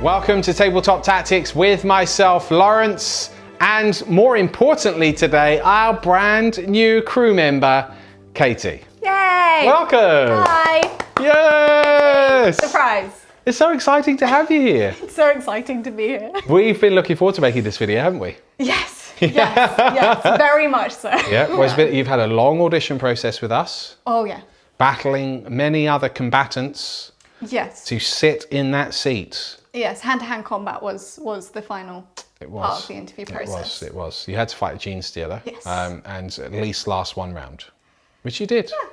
Welcome to Tabletop Tactics with myself, Lawrence, and more importantly today, our brand new crew member, Katie. Yay! Welcome! Hi! Yes! Surprise! It's so exciting to have you here. It's so exciting to be here. We've been looking forward to making this video, haven't we? Yes, yes, very much so. Yeah, well, you've had a long audition process with us, Oh yeah. battling many other combatants Yes. to sit in that seat. Yes, hand-to-hand combat was the final part of the interview process. It was. You had to fight a gene stealer. Yes. And at least last one round, which you did. Yeah.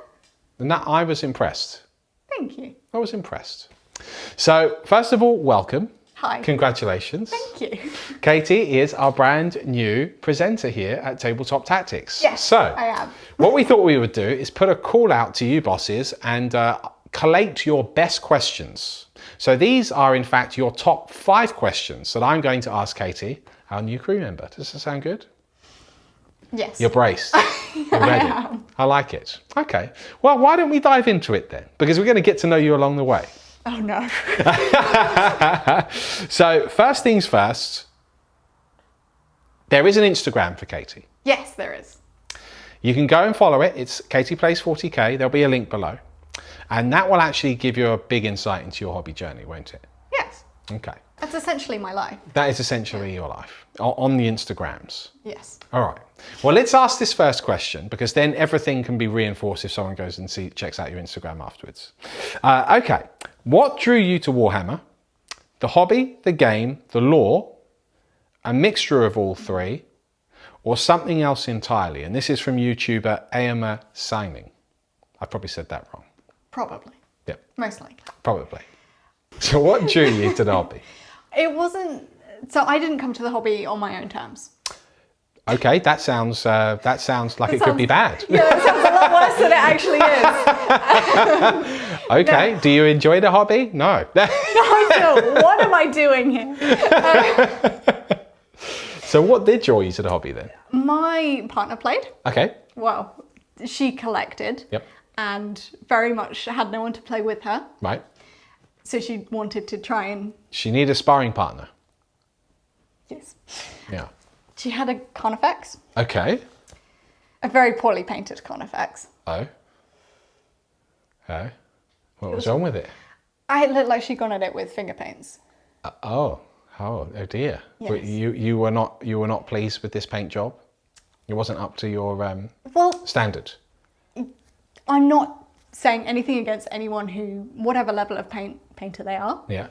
And that, I was impressed. Thank you. I was impressed. So, first of all, welcome. Hi. Congratulations. Thank you. Katie is our brand new presenter here at Tabletop Tactics. Yes, so, I am. What we thought we would do is put a call out to you bosses and collate your best questions. So these are in fact your top 5 questions that I'm going to ask Katie, our new crew member. Does that sound good? Yes. You're braced. You're ready. I like it. Okay. Well, why don't we dive into it then? Because we're going to get to know you along the way. Oh no. So first things first, there is an Instagram for Katie. Yes, there is. You can go and follow it. It's Katie Plays 40K. There'll be a link below. And that will actually give you a big insight into your hobby journey, won't it? Yes. Okay. That's essentially my life. That is essentially your life on the Instagrams. Yes. All right. Well, let's ask this first question because then everything can be reinforced if someone goes and checks out your Instagram afterwards. Okay. What drew you to Warhammer? The hobby, the game, the lore, a mixture of all three, or something else entirely? And this is from YouTuber Ayama Signing. I've probably said that wrong. Probably. Yep. Most likely. Probably. So what drew you to the hobby? It wasn't. So I didn't come to the hobby on my own terms. Okay, that sounds like it could be bad. Yeah, it sounds a lot worse than it actually is. Okay, no. Do you enjoy the hobby? No. No, what am I doing here? So what did draw you to the hobby then? My partner played. Okay. Well, she collected. Yep. And very much had no one to play with her. Right. So she wanted to try and... She needed a sparring partner. Yes. Yeah. She had a Conifex. Okay. A very poorly painted Conifex. Oh. Oh. What was wrong with it? It looked like she'd gone at it with finger paints. Oh dear. Yes. You were not pleased with this paint job? It wasn't up to your standard? I'm not saying anything against anyone who, whatever level of painter they are. Yeah,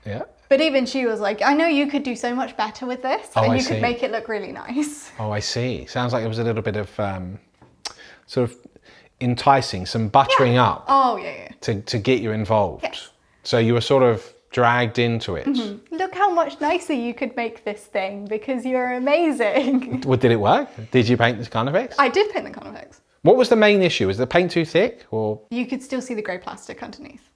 yeah. But even she was like, I know you could do so much better with this, and you could make it look really nice. Oh, I see. Sounds like it was a little bit of sort of enticing, some buttering up. Oh, yeah. To get you involved. Yes. So you were sort of dragged into it. Mm-hmm. Look how much nicer you could make this thing because you're amazing. Did it work? Did you paint the Conifex? I did paint the Conifex. What was the main issue? Was the paint too thick or? You could still see the grey plastic underneath.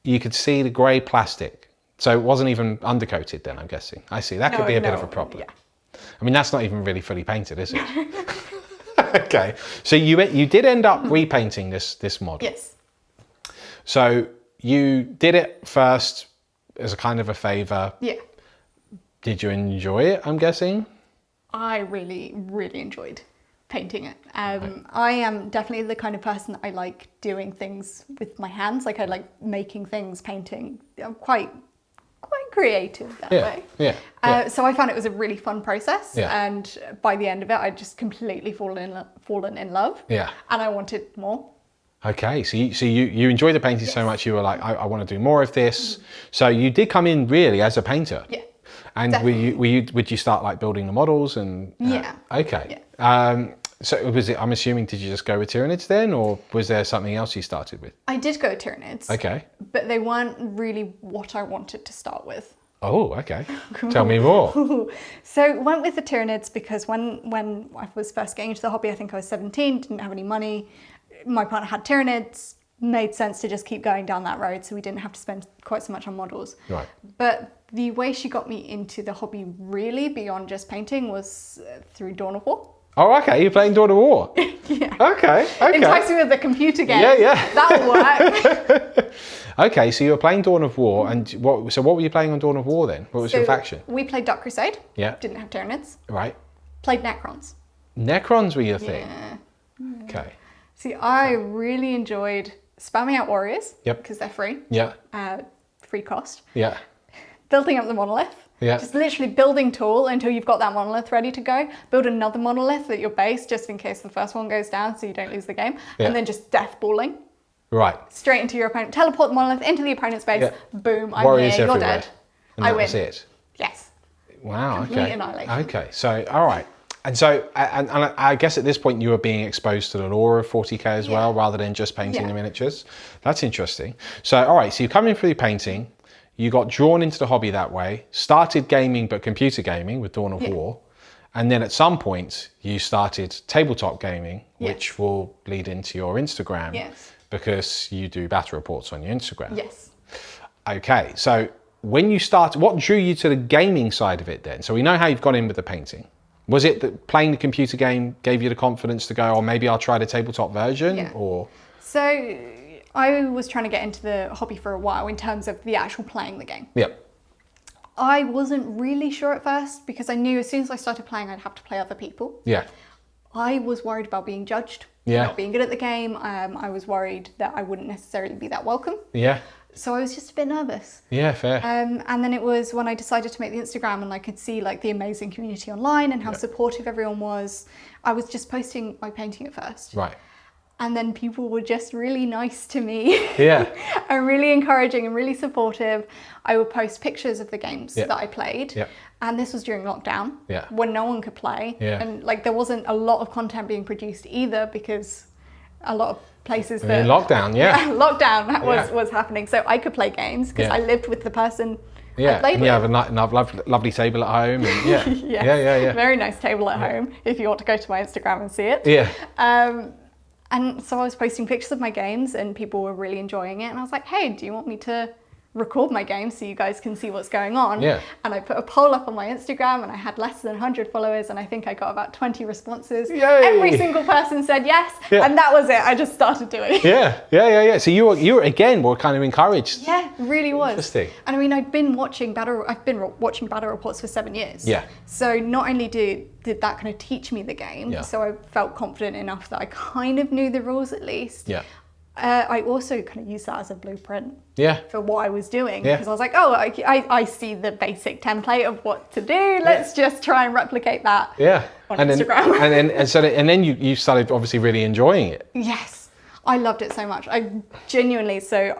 You could see the grey plastic. So it wasn't even undercoated then, I'm guessing. I see. That could be a bit of a problem. Yeah. I mean, that's not even really fully painted, is it? Okay. So you did end up repainting this model. Yes. So you did it first as a kind of a favour. Yeah. Did you enjoy it, I'm guessing? I really, really enjoyed painting it. I am definitely the kind of person that I like doing things with my hands. Like I like making things, painting. I'm quite creative that way. Yeah. So I found it was a really fun process. Yeah. And by the end of it, I just completely fallen in love. Yeah. And I wanted more. Okay, so you enjoy the painting so much you were like, I want to do more of this. So you did come in really as a painter. Yeah. And would you start like building the models and? Yeah. Okay. Yeah. So was it? I'm assuming did you just go with Tyranids then, or was there something else you started with? I did go Tyranids. Okay. But they weren't really what I wanted to start with. Oh, okay. Tell me more. So went with the Tyranids because when I was first getting into the hobby, I think I was 17, didn't have any money. My partner had Tyranids, made sense to just keep going down that road so we didn't have to spend quite so much on models. Right. But the way she got me into the hobby really beyond just painting was through Dawn of War. Oh, okay. You're playing Dawn of War. Yeah. Okay. Entice me with the computer game. Yeah. That'll work. Okay, so you were playing Dawn of War, and what were you playing on Dawn of War then? What was your faction? We played Dark Crusade. Yeah. Didn't have Tyranids. Right. Played Necrons. Necrons were your thing? Yeah. Okay. See, I really enjoyed spamming out warriors. Yep. Because they're free. Yeah. Free cost. Yeah. Building up the monolith. Yeah. Just literally building tall until you've got that monolith ready to go. Build another monolith at your base just in case the first one goes down so you don't lose the game. Yeah. And then just death balling. Right. Straight into your opponent. Teleport the monolith into the opponent's base. Yeah. Boom, I'm Warriors here, you're everywhere. dead. And I that win. was it. Yes. Wow, Complete okay. annihilation. Okay, so, all right. And so, and I guess at this point you were being exposed to the lore of 40k as well, rather than just painting the miniatures. That's interesting. So, all right, so you're coming through painting, you got drawn into the hobby that way, started gaming, but computer gaming with Dawn of War. And then at some point you started tabletop gaming, which will lead into your Instagram. Yes. Because you do battle reports on your Instagram. Yes. Okay, so when you started, what drew you to the gaming side of it then? So we know how you've gone in with the painting. Was it that playing the computer game gave you the confidence to go, oh, maybe I'll try the tabletop version? Yeah. Or So I was trying to get into the hobby for a while in terms of the actual playing the game. Yep. I wasn't really sure at first because I knew as soon as I started playing, I'd have to play other people. Yeah. I was worried about being judged, not being good at the game. I was worried that I wouldn't necessarily be that welcome. Yeah. So I was just a bit nervous. Yeah, fair. And then it was when I decided to make the Instagram and I could see like the amazing community online and how supportive everyone was. I was just posting my painting at first. Right. And then people were just really nice to me. Yeah. And really encouraging and really supportive. I would post pictures of the games that I played. Yeah. And this was during lockdown Yeah. when no one could play. Yeah. And like there wasn't a lot of content being produced either because a lot of places that... In lockdown, yeah. lockdown was happening. So I could play games because I lived with the person I played and with. you have a lovely table at home. And Yes. yeah. Very nice table at home if you want to go to my Instagram and see it. Yeah. And so I was posting pictures of my games and people were really enjoying it. And I was like, hey, do you want me to record my game so you guys can see what's going on? Yeah. And I put a poll up on my Instagram and I had less than 100 followers and I think I got about 20 responses. Yay. Every single person said yes. Yeah. And that was it. I just started doing it. Yeah. So you were again were kind of encouraged. Yeah, it really was. Interesting. And I mean, I've been watching battle reports for 7 years. Yeah. So not only did that kind of teach me the game, so I felt confident enough that I kind of knew the rules at least. Yeah. I also kind of used that as a blueprint for what I was doing because I was like, oh, I see the basic template of what to do. Let's just try and replicate that on Instagram. And then you started obviously really enjoying it. Yes, I loved it so much. I genuinely, so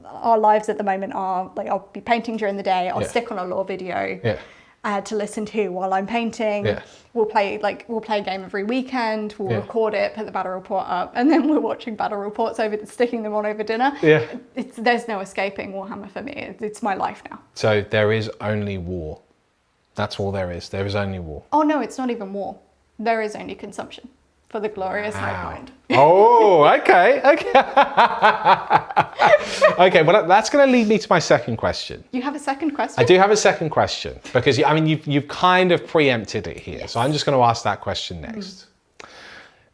our lives at the moment are like I'll be painting during the day. I'll stick on a lore video. To listen to while I'm painting. We'll play a game every weekend. We'll record it, put the battle report up, and then we're watching battle reports sticking them on over dinner. There's no escaping Warhammer for me. It's my life now. So there is only war. That's all there is. There is only war. Oh no, it's not even war. There is only consumption for the glorious hive mind. Oh, okay. Okay, well, that's going to lead me to my second question. You have a second question? I do have a second question because, I mean, you've kind of preempted it here. Yes. So I'm just going to ask that question next.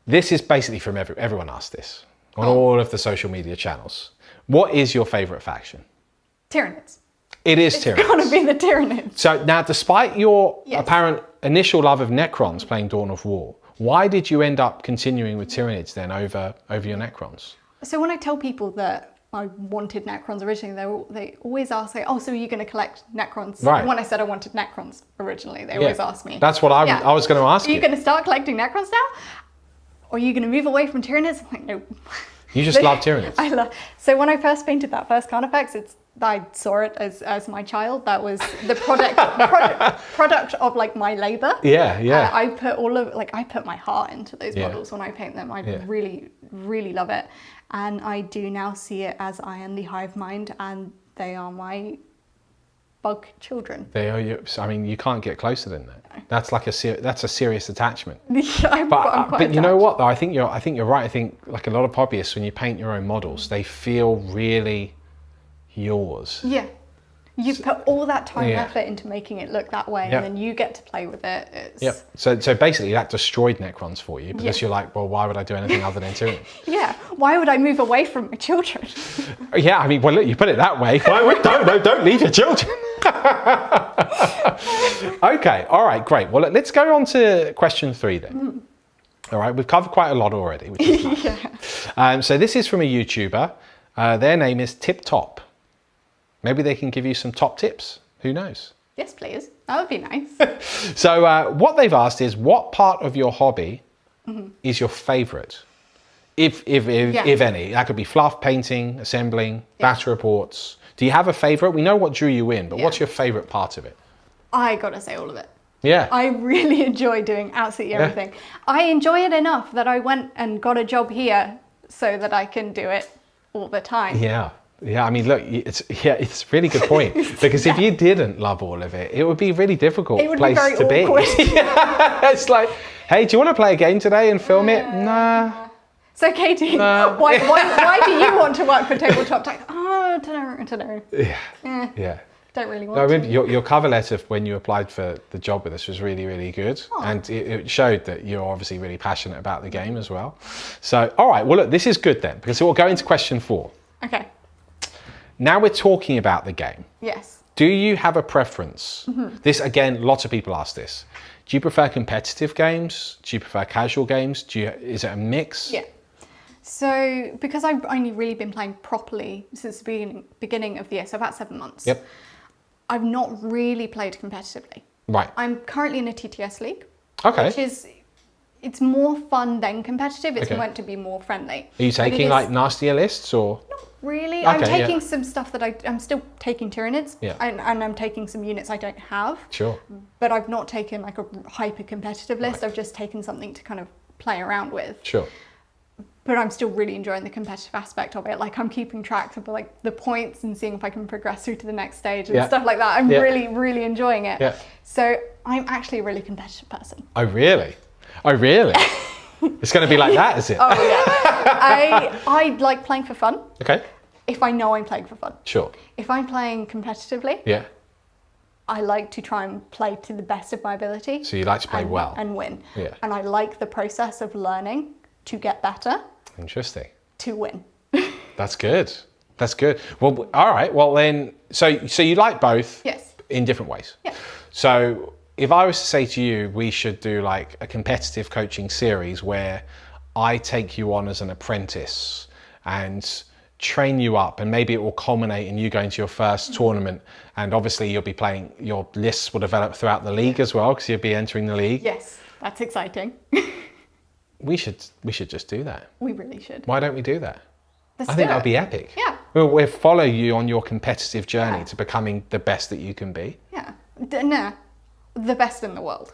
This is basically from everyone asked this on all of the social media channels. What is your favourite faction? Tyranids. It is Tyranids. It's got to be the Tyranids. So now, despite your apparent initial love of Necrons playing Dawn of War, why did you end up continuing with Tyranids then over your Necrons? So when I tell people that I wanted Necrons originally, they always ask, like, oh, so are you going to collect Necrons? Right. When I said I wanted Necrons originally, they always ask me. That's what I was going to ask you. Are you going to start collecting Necrons now? Or are you going to move away from Tyranids? I'm like, no. You just love Tyranids. So when I first painted that first Carnifex, I saw it as my child. That was the product of like my labor. I put my heart into those models when I paint them. I really, really love it. And I do now see it as I am the hive mind and they are my bug children. They are you. I mean, you can't get closer than that. No. That's like that's a serious attachment. I'm quite but you know what though? I think you're right. I think like a lot of hobbyists, when you paint your own models, they feel really yours. Yeah. You put all that time and Yeah. effort into making it look that way, Yep. and then you get to play with it. It's, Yep. So basically that destroyed Necrons for you because Yeah. you're like, well, why would I do anything other than doing it? Yeah, why would I move away from my children? Yeah, I mean, well, look, you put it that way. Don't leave your children. Okay, all right, great. Well, let's go on to question 3 then. All right, we've covered quite a lot already, which is nice. Yeah. So this is from a YouTuber. Their name is Tip-Top. Maybe they can give you some top tips. Who knows? Yes, please. That would be nice. So what they've asked is, what part of your hobby is your favourite? If any. That could be fluff, painting, assembling, battle reports. Do you have a favourite? We know what drew you in, but what's your favourite part of it? I gotta say all of it. Yeah. I really enjoy doing absolutely everything. I enjoy it enough that I went and got a job here so that I can do it all the time. Yeah. Yeah, I mean, look, it's a really good point because if you didn't love all of it, it would be a really difficult It would place be very to be. awkward. It's like, hey, do you want to play a game today and film it? Nah. So Katie, why do you want to work for Tabletop? Oh, I don't know. Yeah. Don't really No, want I to. remember your cover letter when you applied for the job with us was really, really good. And it showed that you're obviously really passionate about the game as well. So, all right, well, look, this is good then because we'll go into question 4. Okay. Now we're talking about the game. Yes. Do you have a preference? This, again, lots of people ask this. Do you prefer competitive games? Do you prefer casual games? Is it a mix? Yeah. So because I've only really been playing properly since the beginning of the year, so about 7 months. Yep. I've not really played competitively. Right. I'm currently in a TTS league. Okay. Which is, it's more fun than competitive. It's Okay. meant to be more friendly. Are you But it taking is- like nastier lists or? Really? I'm Okay, yeah. taking some stuff that I'm still taking Tyranids, Yeah. and I'm taking some units I don't have. Sure. But I've not taken like a hyper competitive list. I've just taken something to kind of play around with. Sure. But I'm still really enjoying the competitive aspect of it. Like I'm keeping track of like the points and seeing if I can progress through to the next stage and Yeah. stuff like that. I'm Yeah. really, really enjoying it. Yeah. So I'm actually a really competitive person. Oh, really? Oh, really? It's going to be like that, is it? Oh yeah. I like playing for fun. Okay. If I know I'm playing for fun. Sure. If I'm playing competitively, Yeah. I like to try and play to the best of my ability. So you like to play and, well. and win. Yeah. And I like the process of learning to get better, Interesting. to win. That's good. That's good. Well, all right. Well, then, so you like both Yes. in different ways. Yeah. So if I was to say to you, we should do like a competitive coaching series where I take you on as an apprentice and train you up, and maybe it will culminate in you going to your first tournament, and obviously you'll be playing, your lists will develop throughout the league as well because you'll be entering the league. Yes, that's exciting. We should just do that. We really should. Why don't we do that? Let's I think do that'd it. be epic. Yeah. We'll follow you on your competitive journey Yeah. to becoming the best that you can be. Yeah. Nah, the best in the world.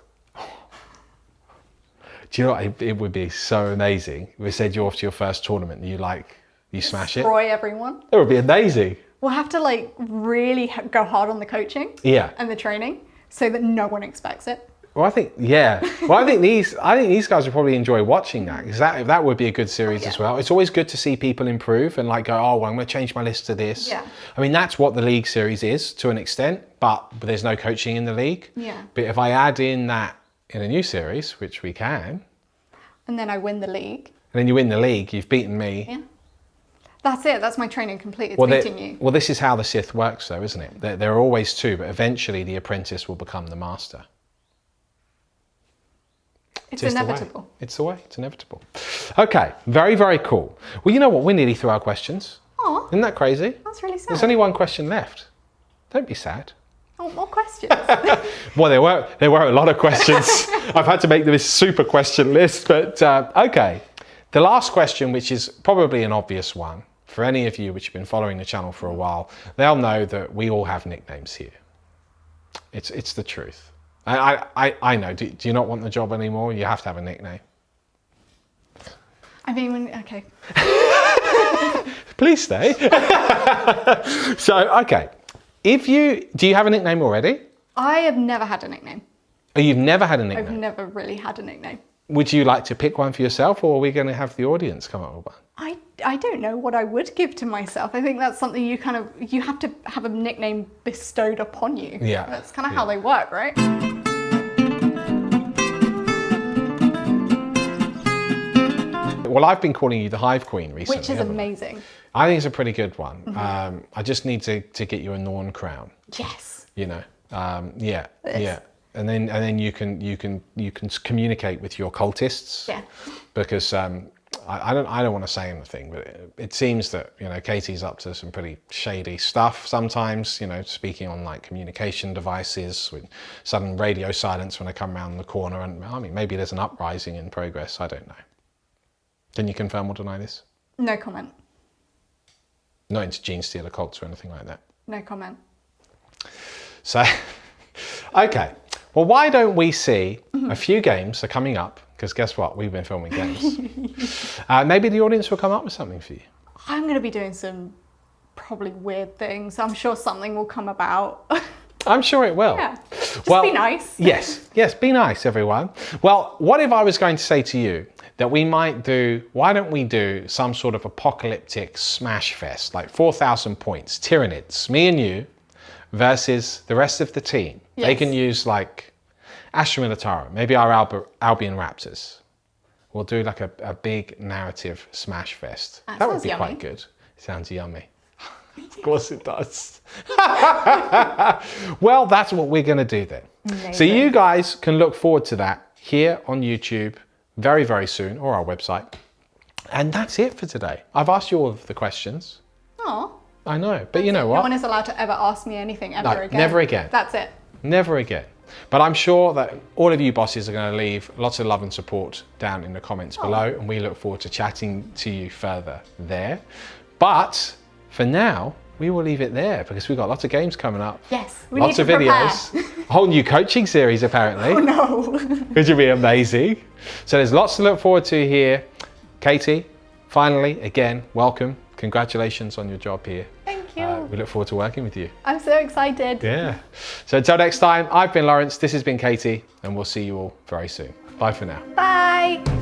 Do you know what? It would be so amazing. We said you're off to your first tournament and you smash it. Destroy everyone. It would be amazing. We'll have to like really go hard on the coaching. Yeah. And the training so that no one expects it. Well, I think these guys would probably enjoy watching that because that would be a good series as well. It's always good to see people improve and like go, oh, well, I'm going to change my list to this. Yeah. I mean, that's what the league series is to an extent, but there's no coaching in the league. Yeah. But if I add in that in a new series, which we can, And then I win the league. and then you win the league, you've beaten me. Yeah. That's it. That's my training complete. It's beating you. Well, this is how the Sith works, though, isn't it? There are always two, but eventually the apprentice will become the master. It's Just the way. inevitable. It's the way. It's inevitable. Okay, very, very cool. Well, you know what? We're nearly through our questions. Aw, Isn't that crazy? that's really sad. There's only one question left. Don't be sad. Oh, more questions. Well, there were a lot of questions. I've had to make this super question list, but okay. The last question, which is probably an obvious one for any of you which have been following the channel for a while, they'll know that we all have nicknames here. It's the truth. I know. Do you not want the job anymore? You have to have a nickname. I mean, okay. Please stay. So, okay. Do you have a nickname already? I have never had a nickname. Oh, you've never had a I've nickname? never really had a nickname. would you like to pick one for yourself, or are we going to have the audience come up with one? I don't know what I would give to myself. I think that's something you have to have a nickname bestowed upon you. Yeah. That's kind of how they work, right? Well, I've been calling you the Hive Queen recently. Which is amazing. I think it's a pretty good one. I just need to get you a Norn crown. Yes. You know, yeah. And then you can communicate with your cultists. Yeah. Because I don't want to say anything, but it seems that, you know, Katie's up to some pretty shady stuff sometimes, you know, speaking on like communication devices with sudden radio silence when I come around the corner, and I mean, maybe there's an uprising in progress, I don't know. Can you confirm or deny this? No comment. Not into gene stealer cults or anything like that? No comment. So, okay. Well, why don't we see a few games are coming up, because guess what? We've been filming games. Maybe the audience will come up with something for you. I'm going to be doing some probably weird things. I'm sure something will come about. I'm sure it will. Yeah. Just be nice. Yes, be nice, everyone. Well, what if I was going to say to you that we might do, why don't we do some sort of apocalyptic smash fest, like 4,000 points, Tyranids, me and you, versus the rest of the team. Yes. They can use like Astra Militara, maybe our Albion Raptors. We'll do like a big narrative smash fest. That would be yummy. quite good. Sounds yummy. Of course it does. Well, that's what we're going to do then. Amazing. So you guys can look forward to that here on YouTube very, very soon, or our website. And that's it for today. I've asked you all of the questions. Oh. I know, but you know what? No one is allowed to ever ask me anything ever again. Never again. That's it. Never again. But I'm sure that all of you bosses are going to leave lots of love and support down in the comments below, and we look forward to chatting to you further there. But for now, we will leave it there because we've got lots of games coming up. Yes, we lots need of to videos. A whole new coaching series apparently. Oh no. Which will be amazing. So there's lots to look forward to here. Katie, finally, again, welcome. Congratulations on your job here. Thank you. We look forward to working with you. I'm so excited. Yeah. So until next time, I've been Lawrence, this has been Katie, and we'll see you all very soon. Bye for now. Bye.